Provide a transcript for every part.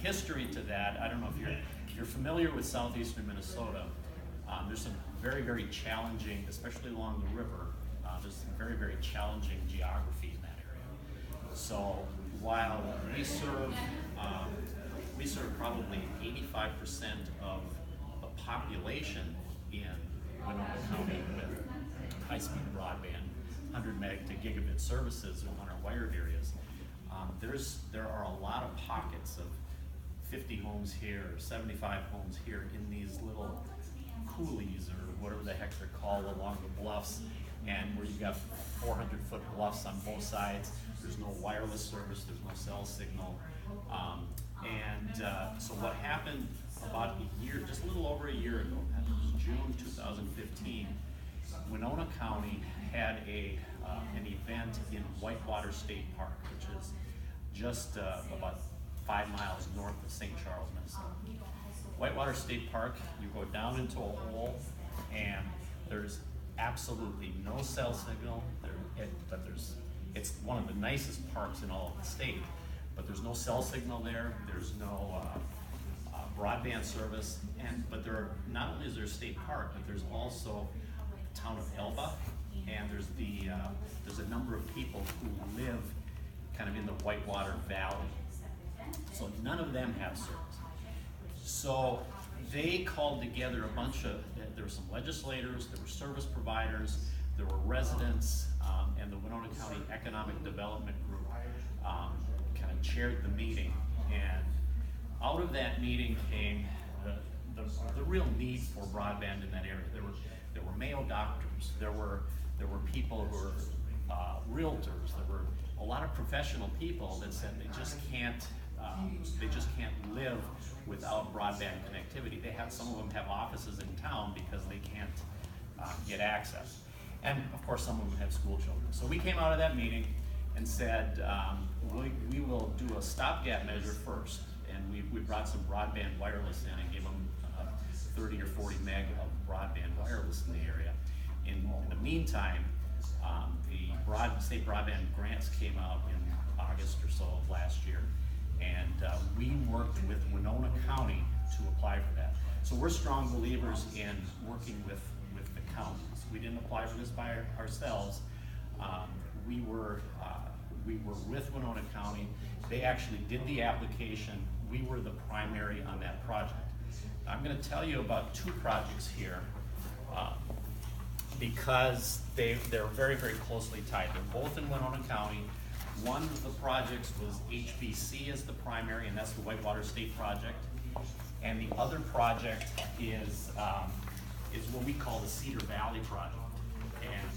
history to that. I don't know if you're familiar with southeastern Minnesota. There's some very, very challenging, especially along the river, there's some very, very challenging geography in that area. So while we serve probably 85% of the population in Winona County with high-speed broadband, 100 meg to gigabit services on our wired areas. There are a lot of pockets of 50 homes here, or 75 homes here in these little coulees or whatever the heck they're called along the bluffs, and where you've got 400-foot bluffs on both sides. There's no wireless service, there's no cell signal. So what happened about a year, just a little over a year ago, June 2015, Winona County had an event in Whitewater State Park, which is just about 5 miles north of St. Charles, Minnesota. Whitewater State Park, you go down into a hole, and there's absolutely no cell signal. It's one of the nicest parks in all of the state, but there's no cell signal there. There's no broadband service, but not only is there a state park, but there's also the town of Elba, and there's a number of people who live kind of in the Whitewater Valley. So none of them have service. So they called together there were some legislators, there were service providers, there were residents, and the Winona County Economic Development Group kind of chaired the meeting. And out of that meeting came the real need for broadband in that area. There were Mayo doctors, there were people who were realtors, there were a lot of professional people that said they just can't live without broadband connectivity. Some of them have offices in town because they can't get access. And of course, some of them have school children. So we came out of that meeting and said, we will do a stopgap measure first. And we brought some broadband wireless in and gave them 30 or 40 meg of broadband wireless in the area. In the meantime, the state broadband grants came out in August or so of last year. And we worked with Winona County to apply for that. So we're strong believers in working with the counties. We didn't apply for this by ourselves. We were with Winona County. They actually did the application. We were the primary on that project. I'm going to tell you about 2 projects here because they're very, very closely tied. They're both in Winona County. One of the projects was HBC as the primary, and that's the Whitewater State project. And the other project is what we call the Cedar Valley project. And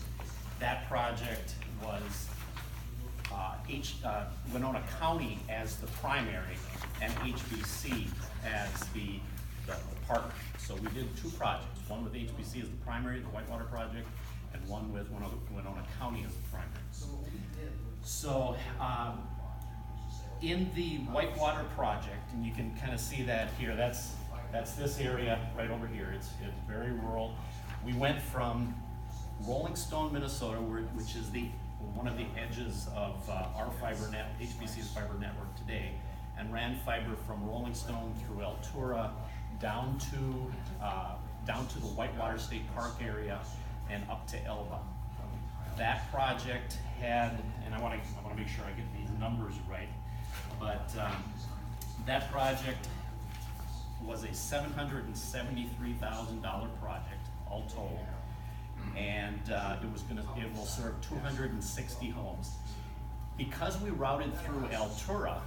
that project was Winona County as the primary and HBC as the partner. So we did 2 projects, one with HBC as the primary, the Whitewater project, and one with Winona County as the primary. So in the Whitewater project, and you can kind of see that here, that's this area right over here. It's very rural. We went from Rolling Stone, Minnesota, which is one of the edges of our HBC's fiber network today, and ran fiber from Rolling Stone through Altura down to the Whitewater State Park area and up to Elba. That project had, and I want to make sure I get these numbers right, but that project was a $773,000 project, all total, and it will serve 260 homes. Because we routed through Altura,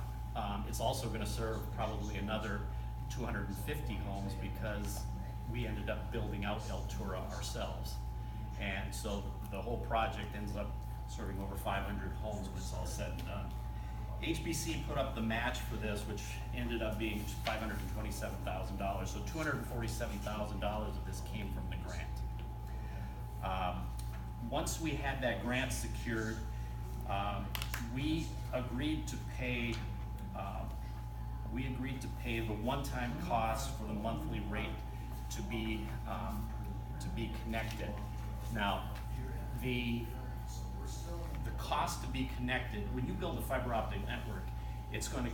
it's also going to serve probably another 250 homes because we ended up building out Altura ourselves. And so the whole project ends up serving over 500 homes when it's all said and done. HBC put up the match for this, which ended up being $527,000. So $247,000 of this came from the grant. Once we had that grant secured, we agreed to pay the one-time cost for the monthly rate to be connected. Now, the cost to be connected, when you build a fiber optic network, it's going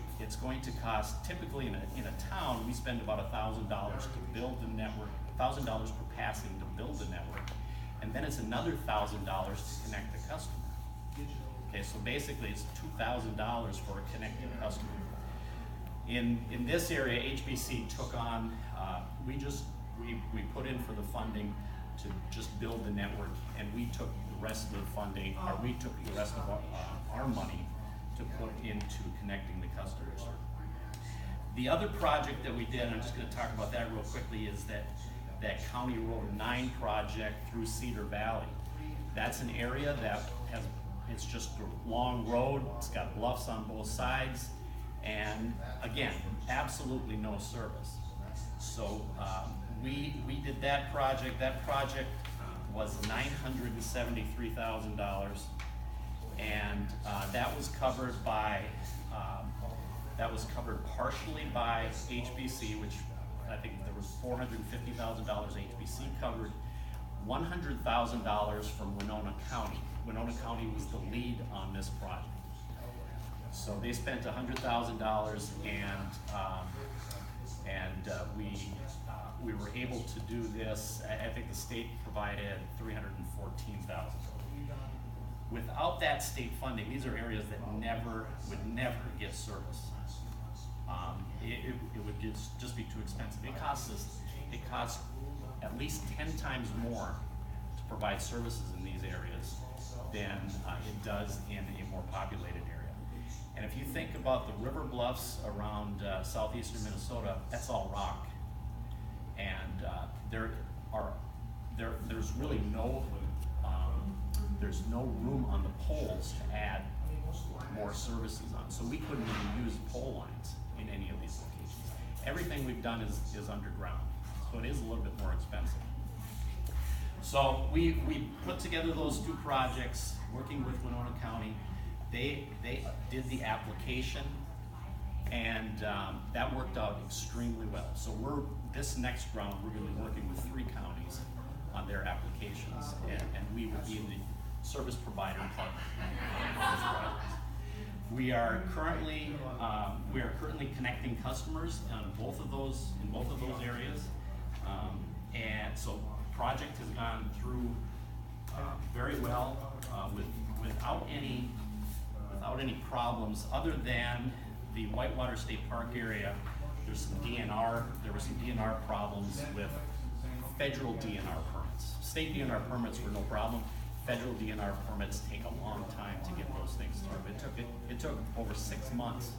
to cost, typically in a town, we spend about $1,000 to build the network, $1,000 per passing to build the network, and then it's another $1,000 to connect the customer. Okay, so basically it's $2,000 for a connected customer. In this area, HBC took on, we put in for the funding to just build the network, and we took the rest of the funding, or we took the rest of our money to put into connecting the customers. The other project that we did, and I'm just going to talk about that real quickly, is that County Road 9 project through Cedar Valley. That's an area that it's just a long road, it's got bluffs on both sides, and again, absolutely no service. So we did that project. That project was $973,000, and that was covered partially by HBC, which I think there was $450,000 HBC covered, $100,000 from Winona County. Winona County was the lead on this project. So they spent $100,000, and we were able to do this. I think the state provided $314,000. Without that state funding, these are areas that would never get service. It would just be too expensive. It costs at least 10 times more to provide services in these areas than it does in a more populated area. And if you think about the river bluffs around southeastern Minnesota, that's all rock. And there's really there's no room on the poles to add more services on. So we couldn't even use pole lines in any of these locations. Everything we've done is underground, so it is a little bit more expensive. So we put together those two projects, working with Winona County. They did the application, and that worked out extremely well. So this next round, we're going to be working with 3 counties on their applications, and we will be the service provider partner on this project. We are currently connecting customers in both of those areas, and so the project has gone through very well without any problems, other than the Whitewater State Park area. There were some DNR problems with federal DNR permits. State DNR permits were no problem. Federal DNR permits take a long time to get those things through. It took over 6 months